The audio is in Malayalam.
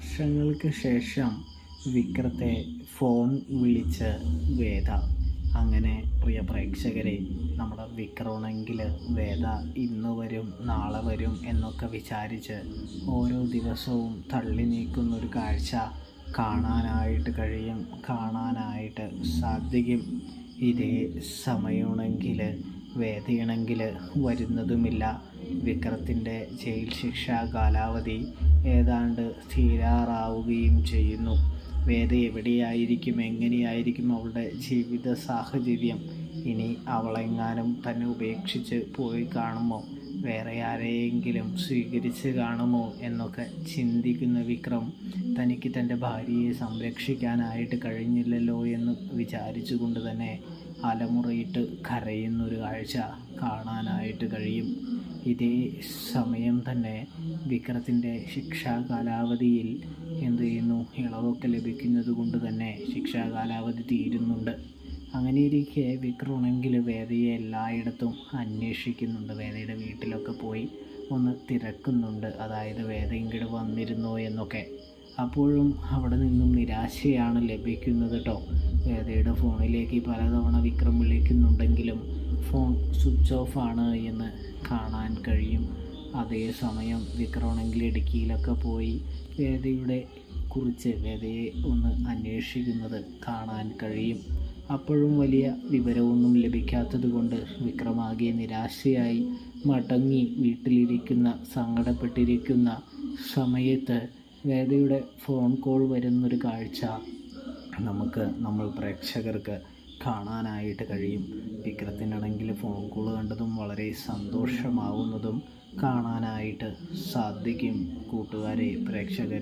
വർഷങ്ങൾക്ക് ശേഷം വിക്രത്തെ ഫോൺ വിളിച്ച് വേദ. അങ്ങനെ പ്രിയ പ്രേക്ഷകരെ, നമ്മുടെ വിക്രമാണെങ്കിൽ വേദ ഇന്ന് വരും നാളെ വരും എന്നൊക്കെ വിചാരിച്ച് ഓരോ ദിവസവും തള്ളി നീക്കുന്നൊരു കാഴ്ച കാണാനായിട്ട് സാധിക്കും. ഇതേ സമയമാണെങ്കിൽ വേദയാണെങ്കിൽ വരുന്നതുമില്ല. വിക്രത്തിൻ്റെ ജയിൽ ശിക്ഷാ കാലാവധി ഏതാണ്ട് തീരാറാവുകയും ചെയ്യുന്നു. വേദ എവിടെയായിരിക്കും, എങ്ങനെയായിരിക്കും അവളുടെ ജീവിത സാഹചര്യം? ഇനി അവളെങ്ങാനും തന്നെ ഉപേക്ഷിച്ച് പോയി കാണുമോ, വേറെ ആരെയെങ്കിലും സ്വീകരിച്ച് കാണുമോ എന്നൊക്കെ ചിന്തിക്കുന്ന വിക്രം തനിക്ക് തൻ്റെ ഭാര്യയെ സംരക്ഷിക്കാനായിട്ട് കഴിഞ്ഞില്ലല്ലോ എന്ന് വിചാരിച്ചുകൊണ്ട് തന്നെ അലമുറയിട്ട് കരയുന്നൊരു കാഴ്ച കാണാനായിട്ട് കഴിയും. ഇതേ സമയം തന്നെ വിക്രത്തിൻ്റെ ശിക്ഷാ കാലാവധിയിൽ എന്ത് ചെയ്യുന്നു, ഇളവൊക്കെ ലഭിക്കുന്നത് കൊണ്ട് തന്നെ ശിക്ഷാ കാലാവധി തീരുന്നുണ്ട്. അങ്ങനെയിരിക്കെ വിക്രമാണെങ്കിൽ വേദയെ എല്ലായിടത്തും അന്വേഷിക്കുന്നുണ്ട്. വേദയുടെ വീട്ടിലൊക്കെ പോയി ഒന്ന് തിരക്കുന്നുണ്ട്, അതായത് വേദ ഇങ്ങോട്ട് വന്നിരുന്നോ എന്നൊക്കെ. അപ്പോഴും അവിടെ നിന്നും നിരാശയാണ് ലഭിക്കുന്നത് കേട്ടോ. വേദയുടെ ഫോണിലേക്ക് പലതവണ വിക്രം വിളിക്കുന്നുണ്ടെങ്കിലും ഫോൺ സ്വിച്ച് ഓഫ് ആണ് എന്ന് കാണാൻ കഴിയും. അതേസമയം വിക്രമാണെങ്കിൽ ഇടുക്കിയിലൊക്കെ പോയി വേദയെ ഒന്ന് അന്വേഷിക്കുന്നത് കാണാൻ കഴിയും. അപ്പോഴും വലിയ വിവരമൊന്നും ലഭിക്കാത്തത് കൊണ്ട് വിക്രമാകെ നിരാശയായി മടങ്ങി വീട്ടിലിരിക്കുന്ന സങ്കടപ്പെട്ടിരിക്കുന്ന സമയത്ത് വേദയുടെ ഫോൺ കോൾ വരുന്നൊരു കാഴ്ച നമ്മൾ പ്രേക്ഷകർക്ക് കാണാനായിട്ട് കഴിയും. വിക്രത്തിനാണെങ്കിൽ ഫോൺ കോൾ കണ്ടതും വളരെ സന്തോഷമാവുന്നതും കാണാനായിട്ട് സാധിക്കും. കൂട്ടുകാരെ, പ്രേക്ഷകരെ,